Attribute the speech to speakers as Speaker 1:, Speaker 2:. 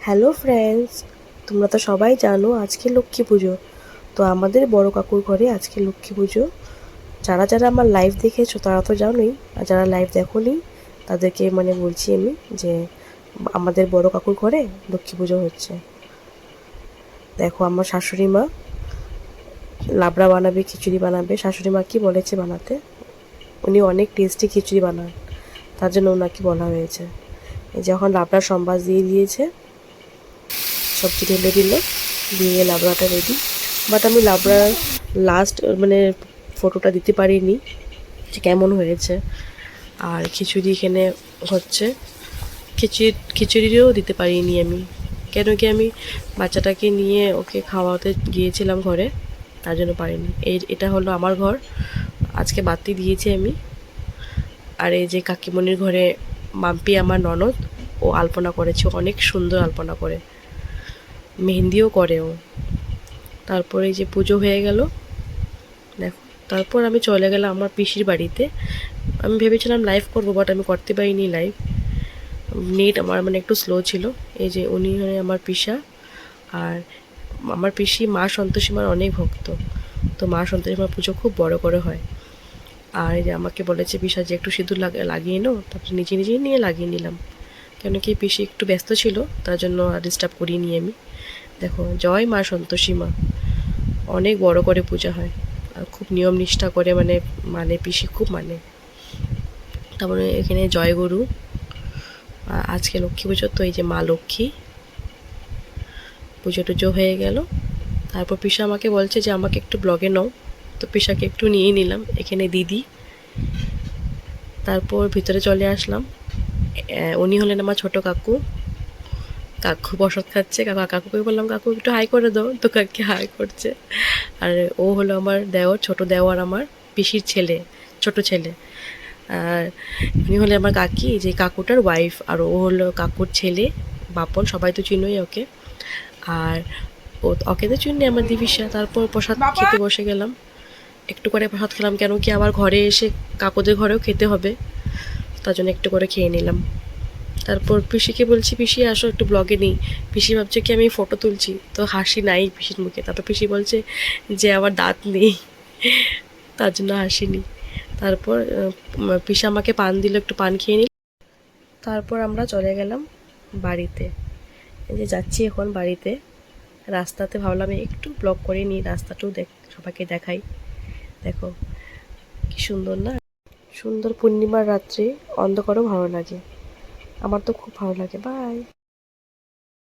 Speaker 1: Hello friends, তোমরা তো সবাই জানো আজকে লক্ষ্মী পুজো। তো আমাদের বড় কাকুর ঘরে আজকে লক্ষ্মী পুজো। যারা যারা আমার লাইভ দেখেছো তারা তো জানোই, আর যারা লাইভ দেখোনি তাদেরকে বলছি আমি যে আমাদের বড় কাকুর ঘরে লক্ষ্মী পুজো হচ্ছে। দেখো আমার শাশুড়ি মা লাবড়া বানাবে, খিচুড়ি বানাবে। শাশুড়ি মা কি বলেছে বানাতে, উনি অনেক টেস্টি খিচুড়ি বানান, তার জন্য ওনাকে বলা হয়েছে। যখন লাবড়ার সম্বাস দিয়ে দিয়েছে, সবজি ঢেলে দিল, দিয়ে লাবড়াটা রেডি। বাট আমি লাবড়ার লাস্ট ফটোটা দিতে পারিনি যে কেমন হয়েছে। আর খিচুড়ি এখানে হচ্ছে, খিচুড়িও দিতে পারিনি আমি, কেন কি আমি বাচ্চাটাকে নিয়ে ওকে খাওয়াতে গিয়েছিলাম ঘরে, তার জন্য পারিনি। এটা হলো আমার ঘর, আজকে বাতি দিয়েছি আমি। আর এই যে কাকিমণির ঘরে মাম্পি আমার ননদ, ও আলপনা করেছে, অনেক সুন্দর আলপনা করে, মেহেন্দিও করে ও। তারপরে এই যে পুজো হয়ে গেল, দেখো। তারপর আমি চলে গেলাম আমার পিসির বাড়িতে। আমি ভেবেছিলাম লাইভ করবো, বাট আমি করতে পারিনি লাইভ, নেট আমার একটু স্লো ছিল। এই যে উনি আমার পিসা, আর আমার পিসি মা সন্তোষী মার অনেক ভক্ত, তো মা সন্তোষী মার পুজো খুব বড় করে হয়। আর এই যে আমাকে বলেছে পিসা যে একটু সিঁদুর লাগিয়ে নাও, তারপরে নিজে নিজেই নিয়ে লাগিয়ে নিলাম, কেন কি পিসি একটু ব্যস্ত ছিল, তার জন্য ডিস্টার্ব করিনি আমি। দেখো, জয় মা সন্তোষী মা, অনেক বড় করে পূজা হয়, আর খুব নিয়ম নিষ্ঠা করে পিসি খুব তারপরে এখানে জয়গুরু। আজকে লক্ষ্মী পুজো, তো এই যে মা লক্ষ্মী, পুজো টুজো হয়ে গেল। তারপর পিসা আমাকে বলছে যে আমাকে একটু ব্লগে নাও, তো পিসাকে একটু নিয়ে নিলাম, এখানে দিদি। তারপর ভিতরে চলে আসলাম। উনি হলেন আমার ছোট কাকু। কাকু প্রসাদ খাচ্ছে, কাকুকে বললাম কাকু একটু হাই করে দাও, তো কাকি হাই করছে। আর ও হলো আমার দেওর, ছোট দেওয়ার, আমার পিসির ছেলে, ছোট ছেলে। আর উনি হলে আমার কাকি, যে কাকুটার ওয়াইফ, আর ও হলো কাকুর ছেলে বাপন, সবাই তো চিনোই ওকে। আর ওকে তো চিনি আমার দিবিসা। তারপর প্রসাদ খেতে বসে গেলাম, একটু করে প্রসাদ খেলাম, কেন কি আবার ঘরে এসে কাকুদের ঘরেও খেতে হবে, তার জন্য একটু করে খেয়ে নিলাম। তারপর পিসিকে বলছি পিসি আসো একটু ব্লগে নিই। পিসি ভাবছে কি আমি ফটো তুলছি, তো হাসি নাই পিসির মুখে। তারপর পিসি বলছে যে আমার দাঁত নেই, তার জন্য হাসিনি। তারপর পিসা আমাকে পান দিল, একটু পান খেয়ে নিই। তারপর আমরা চলে গেলাম বাড়িতে। এই যে যাচ্ছি এখন বাড়িতে, রাস্তাতে ভাবলাম একটু ব্লগ করে নিই, রাস্তাটাও সবাইকে দেখাই। দেখো কি সুন্দর না, সুন্দর পূর্ণিমার রাত্রে অন্ধকারও ভালো লাগে, আমার তো খুব ভালো লাগে। বাই।